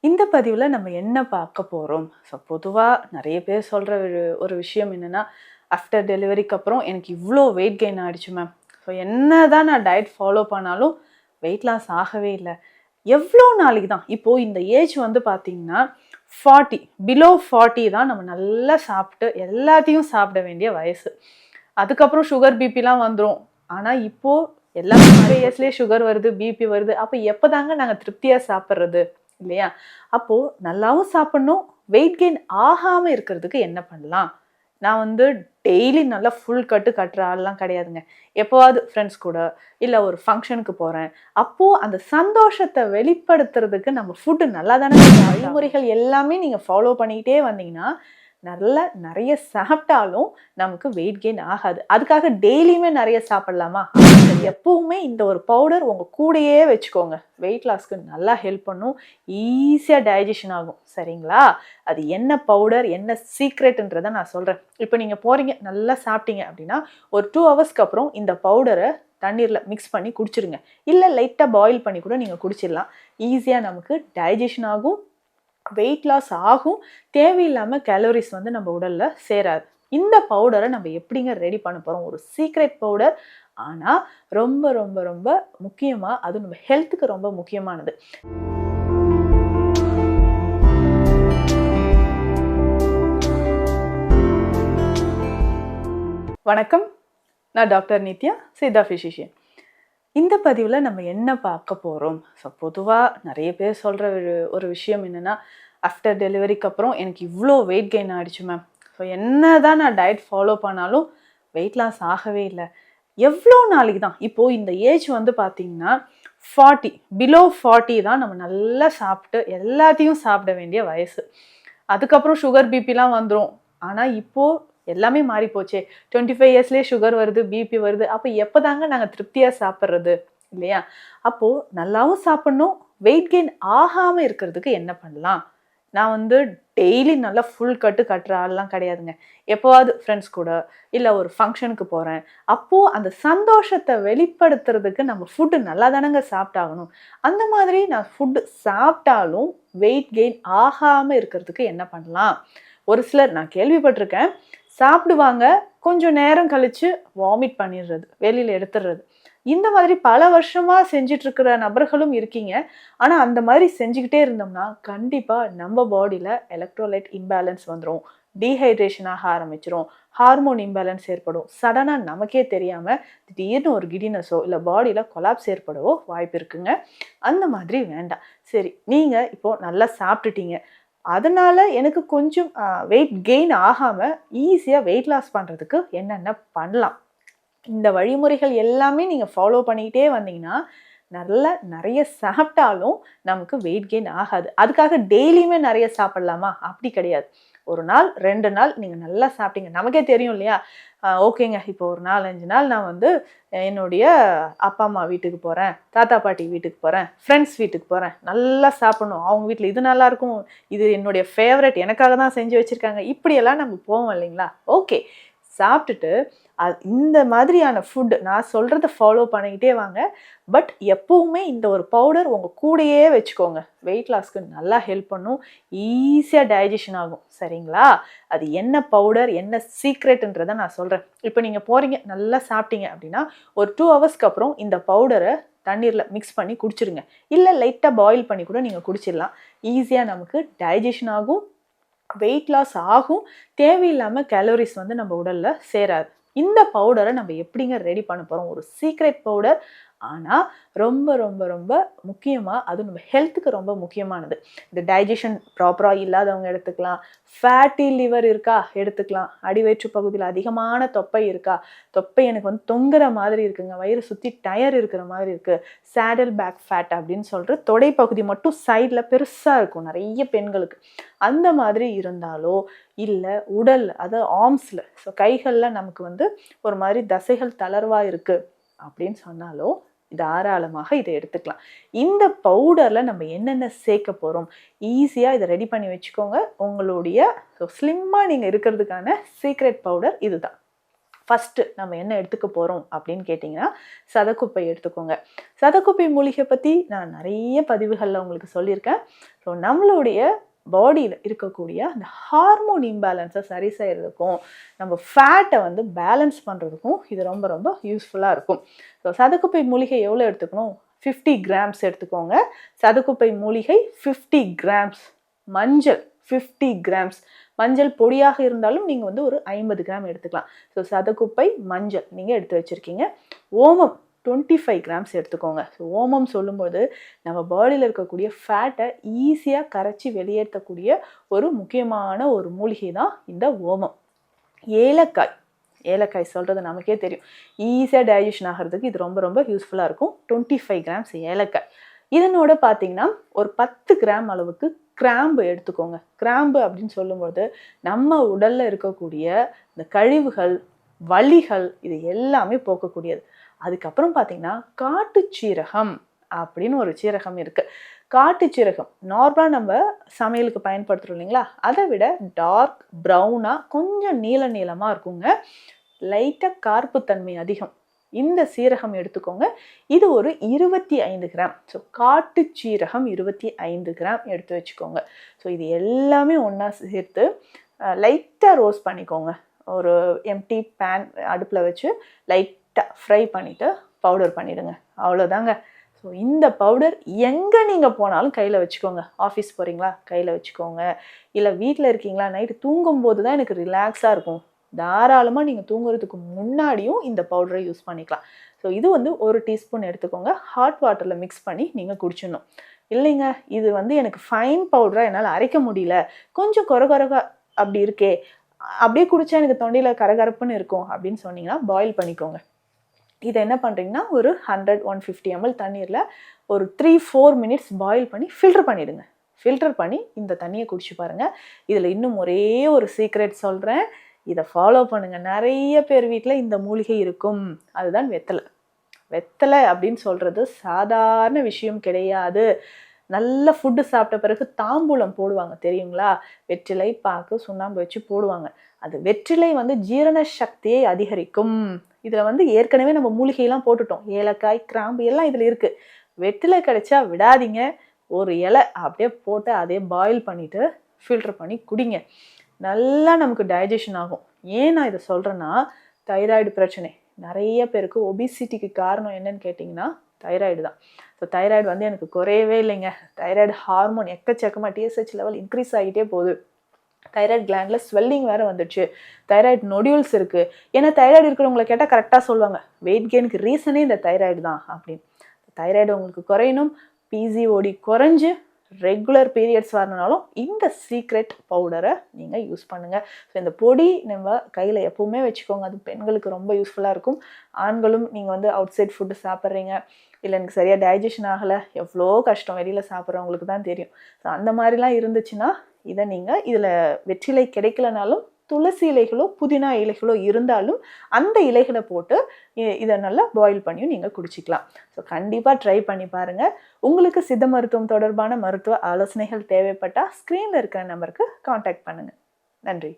இந்த பதிவில் நம்ம என்ன பார்க்க போகிறோம்? ஸோ பொதுவாக நிறைய பேர் சொல்கிற ஒரு விஷயம் என்னென்னா, ஆஃப்டர் டெலிவரிக்கு அப்புறம் எனக்கு இவ்வளோ வெயிட் கெயின் ஆகிடுச்சு மேம். ஸோ என்ன தான் நான் டயட் ஃபாலோ பண்ணாலும் வெயிட் லாஸ் ஆகவே இல்லை. எவ்வளோ நாளைக்கு தான்? இப்போது இந்த ஏஜ் வந்து பார்த்திங்கன்னா 40 பிலோ 40 தான் நம்ம நல்லா சாப்பிட்டு எல்லாத்தையும் சாப்பிட வேண்டிய வயசு. அதுக்கப்புறம் சுகர் பிபிலாம் வந்துடும். ஆனால் இப்போது எல்லாமே நிறைய ஏஜ்லேயே சுகர் வருது, பிபி வருது. அப்போ எப்போ தாங்க நாங்கள் திருப்தியாக சாப்பிட்றது இல்லையா? அப்போ நல்லாவும் சாப்பிடணும், வெயிட் கெயின் ஆகாம இருக்கிறதுக்கு என்ன பண்ணலாம்? நான் வந்து டெய்லி நல்லா ஃபுல் கட்டுற ஆள்லாம் கிடையாதுங்க. எப்போவாது ஃப்ரெண்ட்ஸ் கூட இல்லை ஒரு ஃபங்க்ஷனுக்கு போகிறேன், அப்போது அந்த சந்தோஷத்தை வெளிப்படுத்துறதுக்கு நம்ம ஃபுட்டு நல்லா தானே. வழிமுறைகள் எல்லாமே நீங்கள் ஃபாலோ பண்ணிக்கிட்டே வந்தீங்கன்னா நிறைய சாப்பிட்டாலும் நமக்கு வெயிட் கெயின் ஆகாது. அதுக்காக டெய்லியுமே நிறைய சாப்பிடலாமா? எப்பவுமே இந்த ஒரு பவுடர் உங்கள் கூடையே வச்சுக்கோங்க. வெயிட் லாஸ்க்கு நல்லா ஹெல்ப் பண்ணும், ஈஸியாக டைஜஷன் ஆகும். சரிங்களா? அது என்ன பவுடர், என்ன சீக்ரெட்ன்றதை நான் சொல்கிறேன். இப்போ நீங்கள் போகிறீங்க, நல்லா சாப்பிட்டீங்க அப்படின்னா ஒரு 2 ஹவர்ஸ்க்கு அப்புறம் இந்த பவுடரை தண்ணீரில் மிக்ஸ் பண்ணி குடிச்சிருங்க. இல்லை லைட்டாக பாயில் பண்ணி கூட நீங்கள் குடிச்சிடலாம். ஈஸியாக நமக்கு டைஜஷன் ஆகும், வெயிட் லாஸ் ஆகும், தேவையில்லாமல் கேலரிஸ் வந்து நம்ம உடலில் சேராது. இந்த பவுடரை நம்ம எப்படிங்க ரெடி பண்ண போகிறோம்? ஒரு சீக்ரெட் பவுடர், ஆனால் ரொம்ப ரொம்ப ரொம்ப முக்கியமாக அது நம்ம ஹெல்த்துக்கு ரொம்ப முக்கியமானது. வணக்கம், நான் டாக்டர் நித்யா, சித்தா ஃபிசிஷியன். இந்த பதிவில் நம்ம என்ன பார்க்க போகிறோம்? ஸோ பொதுவாக நிறைய பேர் சொல்கிற ஒரு விஷயம் என்னென்னா, ஆஃப்டர் டெலிவரிக்கு அப்புறம் எனக்கு இவ்வளோ வெயிட் கெயின் ஆகிடுச்சு மேம். ஸோ என்ன தான் நான் டயட் ஃபாலோ பண்ணாலும் வெயிட் லாஸ் ஆகவே இல்லை. எவ்வளோ நாளைக்கு தான்? இப்போது இந்த ஏஜ் வந்து பார்த்திங்கன்னா 40 பிலோ 40 தான் நம்ம நல்லா சாப்பிட்டு எல்லாத்தையும் சாப்பிட வேண்டிய வயசு. அதுக்கப்புறம் சுகர் பிபிலாம் வந்துடும். ஆனால் இப்போது எல்லாமே மாறி போச்சே. 25 இயர்ஸ்லேயே சுகர் வருது, பிபி வருது. அப்போ எப்போ தாங்க நாங்கள் திருப்தியாக சாப்பிட்றது இல்லையா? அப்போது நல்லாவும் சாப்பிட்ணும், வெயிட் கெயின் ஆகாமல் இருக்கிறதுக்கு என்ன பண்ணலாம்? நான் வந்து டெய்லி நல்லா ஃபுல் கட்டுற ஆள்லாம் கிடையாதுங்க. எப்போவாது ஃப்ரெண்ட்ஸ் கூட இல்லை ஒரு ஃபங்க்ஷனுக்கு போகிறேன், அப்போது அந்த சந்தோஷத்தை வெளிப்படுத்துறதுக்கு நம்ம ஃபுட்டு நல்லா தானேங்க சாப்பிட்டாகணும். அந்த மாதிரி நான் ஃபுட்டு சாப்பிட்டாலும் வெயிட் கெயின் ஆகாமல் இருக்கிறதுக்கு என்ன பண்ணலாம்? ஒரு சிலர் நான் கேள்விப்பட்டிருக்கேன், சாப்பிடுவாங்க, கொஞ்சம் நேரம் கழித்து வாமிட் பண்ணிடுறது, வெளியில் எடுத்துடுறது. இந்த மாதிரி பல வருஷமாக செஞ்சிட்ருக்கிற நபர்களும் இருக்கீங்க. ஆனால் அந்த மாதிரி செஞ்சுக்கிட்டே இருந்தோம்னா கண்டிப்பாக நம்ம பாடியில் எலக்ட்ரோலைட் இம்பேலன்ஸ் வந்துடும், டீஹைட்ரேஷன் ஆக ஆரம்பிச்சிடும், ஹார்மோன் இம்பேலன்ஸ் ஏற்படும். சடனாக நமக்கே தெரியாமல் திடீர்னு ஒரு கிடினஸோ இல்லை பாடியில் கொலாப்ஸ் ஏற்படவோ வாய்ப்பு இருக்குங்க. அந்த மாதிரி வேண்டாம். சரி, நீங்கள் இப்போது நல்லா சாப்பிட்டுட்டீங்க, அதனால் எனக்கு கொஞ்சம் வெயிட் கெயின் ஆகாமல் ஈஸியாக வெயிட் லாஸ் பண்ணுறதுக்கு என்னென்ன பண்ணலாம்? இந்த வழிமுறைகள் எல்லாமே நீங்கள் ஃபாலோ பண்ணிக்கிட்டே வந்தீங்கன்னா நிறைய சாப்பிட்டாலும் நமக்கு வெயிட் கெயின் ஆகாது. அதுக்காக டெய்லியுமே நிறைய சாப்பிடலாமா? அப்படி கிடையாது. ஒரு நாள் 2 நாள் நீங்கள் நல்லா சாப்பிட்டீங்க, நமக்கே தெரியும் இல்லையா? ஓகேங்க, இப்போ ஒரு 4-5 நாள் நான் வந்து என்னுடைய அப்பா அம்மா வீட்டுக்கு போகிறேன், தாத்தா பாட்டி வீட்டுக்கு போகிறேன், ஃப்ரெண்ட்ஸ் வீட்டுக்கு போகிறேன், நல்லா சாப்பிடணும், அவங்க வீட்டில் இது நல்லாயிருக்கும், இது என்னுடைய ஃபேவரட், எனக்காக தான் செஞ்சு வச்சுருக்காங்க, இப்படியெல்லாம் நம்ம போவோம் இல்லைங்களா? ஓகே, சாப்பிட்டுட்டு இந்த மாதிரியான ஃபுட்டு நான் சொல்கிறத ஃபாலோ பண்ணிக்கிட்டே வாங்க. பட் எப்பவுமே இந்த ஒரு பவுடர் உங்கள் கூடையே வச்சுக்கோங்க. வெயிட் லாஸ்க்கு நல்லா ஹெல்ப் பண்ணும், ஈஸியாக டைஜஷன் ஆகும். சரிங்களா? அது என்ன பவுடர், என்ன சீக்ரெட்ன்றதை நான் சொல்கிறேன். இப்போ நீங்கள் போகிறீங்க, நல்லா சாப்பிட்டீங்க அப்படின்னா ஒரு 2 ஹவர்ஸ்க்கு அப்புறம் இந்த பவுடரை தண்ணீரில் மிக்ஸ் பண்ணி குடிச்சிருங்க. இல்லை லைட்டாக பாயில் பண்ணி கூட நீங்கள் குடிச்சிடலாம். ஈஸியாக நமக்கு டைஜஷன் ஆகும், வெயிட் லாஸ் ஆகும், தேவையில்லாமல் கேலரிஸ் வந்து நம்ம உடலில் சேராது. இந்த பவுடரை நம்ம எப்படிங்க ரெடி பண்ண போகிறோம்? ஒரு சீக்ரெட் பவுடர், ஆனால் ரொம்ப ரொம்ப ரொம்ப முக்கியமாக அது நம்ம ஹெல்த்துக்கு ரொம்ப முக்கியமானது. இந்த டைஜஷன் ப்ராப்பராக இல்லாதவங்க எடுத்துக்கலாம், ஃபேட்டி லிவர் இருக்கா எடுத்துக்கலாம், அடிவயிற்று பகுதியில் அதிகமான தொப்பை இருக்கா, தொப்பை எனக்கு வந்து தொங்குற மாதிரி இருக்குங்க, வயிறு சுற்றி டயர் இருக்கிற மாதிரி இருக்குது, சேடல் பேக் ஃபேட் அப்படின்னு சொல்கிற தொடை பகுதி மட்டும் சைடில் பெருசாக இருக்கும் நிறைய பெண்களுக்கு, அந்த மாதிரி இருந்தாலோ இல்லை உடல் அதாவது ஆர்ம்ஸில், ஸோ கைகளில் நமக்கு வந்து ஒரு மாதிரி தசைகள் தளர்வாக இருக்குது அப்படின்னு சொன்னாலோ தாராளமாக இதை எடுத்துக்கலாம். இந்த பவுடரில் நம்ம என்னென்ன சேர்க்க போகிறோம், ஈஸியாக இதை ரெடி பண்ணி வச்சுக்கோங்க. உங்களுடைய ஸ்லிம்மாக நீங்கள் இருக்கிறதுக்கான சீக்ரெட் பவுடர் இதுதான். ஃபஸ்ட்டு நம்ம என்ன எடுத்துக்க போகிறோம் அப்படின்னு கேட்டிங்கன்னா சதக்குப்பை எடுத்துக்கோங்க. சதக்குப்பை மூலிகை பற்றி நான் நிறைய பதிவுகளில் உங்களுக்கு சொல்லியிருக்கேன். ஸோ நம்மளுடைய பாடியில் இருக்கக்கூடிய அந்த ஹார்மோன் இம்பேலன்ஸை சரி செய்கிறதுக்கும் நம்ம ஃபேட்டை வந்து பேலன்ஸ் பண்ணுறதுக்கும் இது ரொம்ப ரொம்ப யூஸ்ஃபுல்லாக இருக்கும். ஸோ சதக்குப்பை மூலிகை எவ்வளோ எடுத்துக்கணும்? 50 கிராம்ஸ் எடுத்துக்கோங்க. சதக்குப்பை மூலிகை 50 கிராம்ஸ். மஞ்சள் 50 கிராம்ஸ். மஞ்சள் பொடியாக இருந்தாலும் நீங்கள் வந்து ஒரு 50 கிராம் எடுத்துக்கலாம். ஸோ சதக்குப்பை மஞ்சள் நீங்கள் எடுத்து வச்சுருக்கீங்க. ஓமம் 25 கிராம்ஸ் எடுத்துக்கோங்க. ஸோ ஓமம் சொல்லும்போது நம்ம பாடியில் இருக்கக்கூடிய ஃபேட்டை ஈஸியாக கரைச்சி வெளியேற்றக்கூடிய ஒரு முக்கியமான ஒரு மூலிகை தான் இந்த ஓமம். ஏலக்காய் சொல்கிறது நமக்கே தெரியும். ஈஸியாக டைஜஷன் ஆகிறதுக்கு இது ரொம்ப ரொம்ப யூஸ்ஃபுல்லாக இருக்கும். 25 கிராம்ஸ் ஏலக்காய். இதனோட பார்த்தீங்கன்னா ஒரு 10 கிராம் அளவுக்கு கிராம்பு எடுத்துக்கோங்க. கிராம்பு அப்படின்னு சொல்லும்போது நம்ம உடலில் இருக்கக்கூடிய இந்த கழிவுகள், வலிகள் இது எல்லாமே போக்கக்கூடியது. அதுக்கப்புறம் பார்த்தீங்கன்னா காட்டு சீரகம் அப்படின்னு ஒரு சீரகம் இருக்குது. காட்டு சீரகம் நார்மலாக நம்ம சமையலுக்கு பயன்படுத்துகிறோம் இல்லைங்களா, அதை விட டார்க் ப்ரௌனாக கொஞ்சம் நீளமாக இருக்குங்க. லைட்டாக கார்ப்புத்தன்மை அதிகம். இந்த சீரகம் எடுத்துக்கோங்க. இது ஒரு 25 கிராம். ஸோ காட்டு சீரகம் 25 கிராம் எடுத்து வச்சுக்கோங்க. ஸோ இது எல்லாமே ஒன்றா சேர்த்து லைட்டாக ரோஸ்ட் பண்ணிக்கோங்க. ஒரு எம்டி பேன் அடுப்பில் வச்சு லைட்டாக ஃப்ரை பண்ணிவிட்டு பவுடர் பண்ணிவிடுங்க. அவ்வளோதாங்க. ஸோ இந்த பவுடர் எங்கே நீங்கள் போனாலும் கையில் வச்சுக்கோங்க. ஆஃபீஸ் போகிறீங்களா கையில் வச்சுக்கோங்க. இல்லை வீட்டில் இருக்கீங்களா நைட்டு தூங்கும்போது தான் எனக்கு ரிலாக்ஸாக இருக்கும், தாராளமாக நீங்கள் தூங்குறதுக்கு முன்னாடியும் இந்த பவுடரை யூஸ் பண்ணிக்கலாம். ஸோ இது வந்து ஒரு டீஸ்பூன் எடுத்துக்கோங்க. ஹாட் வாட்டரில் மிக்ஸ் பண்ணி நீங்கள் குடிச்சிடணும். இல்லைங்க இது வந்து எனக்கு ஃபைன் பவுடராக என்னால் அரைக்க முடியல, கொஞ்சம் கொரகொரகா அப்படி இருக்கே, அப்படியே குடித்தா எனக்கு தொண்டையில் கரகரப்புன்னு இருக்கும் அப்படின்னு சொன்னீங்கன்னா பாயில் பண்ணிக்கோங்க. இதை என்ன பண்ணுறீங்கன்னா ஒரு 100-150 ml தண்ணீரில் ஒரு 3-4 மினிட்ஸ் பாயில் பண்ணி ஃபில்டர் பண்ணிவிடுங்க. ஃபில்டர் பண்ணி இந்த தண்ணியை குடிச்சு பாருங்கள். இதில் இன்னும் ஒரே ஒரு சீக்ரெட் சொல்கிறேன், இதை ஃபாலோ பண்ணுங்கள். நிறைய பேர் வீட்டில் இந்த மூலிகை இருக்கும். அதுதான் வெத்தலை. வெத்தலை அப்படின்னு சொல்கிறது சாதாரண விஷயம் கிடையாது. நல்ல ஃபுட்டு சாப்பிட்ட பிறகு தாம்பூலம் போடுவாங்க தெரியுங்களா? வெற்றிலை, பாக்கு, சுண்ணாம்பு வச்சு போடுவாங்க. அது வெற்றிலை வந்து ஜீரண சக்தியை அதிகரிக்கும். இதில் வந்து ஏற்கனவே நம்ம மூலிகையெல்லாம் போட்டுட்டோம். ஏலக்காய், கிராம்பு எல்லாம் இதில் இருக்குது. வெற்றிலை கிடைச்சா விடாதீங்க. ஒரு இலை அப்படியே போட்டு அதே பாயில் பண்ணிவிட்டு ஃபில்டர் பண்ணி குடிங்க. நல்லா நமக்கு டைஜஷன் ஆகும். ஏன் நான் இதை சொல்கிறேன்னா, தைராய்டு பிரச்சனை நிறைய பேருக்கு, ஒபிசிட்டிக்கு காரணம் என்னன்னு கேட்டிங்கன்னா தைராய்டு தான். ஸோ தைராய்டு வந்து எனக்கு குறையவே இல்லைங்க. தைராய்டு ஹார்மோன் எக்கச்சக்கமாக டிஎஸ்ஹெச் லெவல் இன்க்ரீஸ் ஆகிட்டே போகுது. தைராய்டு கிளாண்டில் ஸ்வெல்லிங் வேறு வந்துடுச்சு. தைராய்டு நொடியூல்ஸ் இருக்குது. ஏன்னா தைராய்டு இருக்கிறவங்களை கேட்டால் கரெக்டாக சொல்லுவாங்க, வெயிட் கெயினுக்கு ரீசனே இந்த தைராய்டு தான் அப்படின்னு. தைராய்டு உங்களுக்கு குறையணும், பிசிஓடி குறைஞ்சு ரெகுலர் பீரியட்ஸ் வரணுனாலும் இந்த சீக்ரெட் பவுடரை நீங்கள் யூஸ் பண்ணுங்கள். ஸோ இந்த பொடி நம்ம கையில் எப்போவுமே வச்சுக்கோங்க. அது பெண்களுக்கு ரொம்ப யூஸ்ஃபுல்லாக இருக்கும். ஆண்களும் நீங்கள் வந்து அவுட் சைட் ஃபுட்டு சாப்பிட்றீங்க, இல்லை எனக்கு சரியாக டைஜஷன் ஆகலை, எவ்வளோ கஷ்டம் வெளியில் சாப்பிட்றவங்களுக்கு தான் தெரியும். ஸோ அந்த மாதிரிலாம் இருந்துச்சுன்னா இதை நீங்கள் இதில் வெற்றிலை கிடைக்கலனாலும் துளசி இலைகளோ புதினா இலைகளோ இருந்தாலும் அந்த இலைகளை போட்டு இதை நல்லா பாயில் பண்ணியும் நீங்கள் குடிச்சிக்கலாம். ஸோ கண்டிப்பாக ட்ரை பண்ணி பாருங்கள். உங்களுக்கு சித்த மருத்துவம் தொடர்பான மருத்துவ ஆலோசனைகள் தேவைப்பட்டால் ஸ்க்ரீனில் இருக்கிற நம்பருக்கு காண்டாக்ட் பண்ணுங்கள். நன்றி.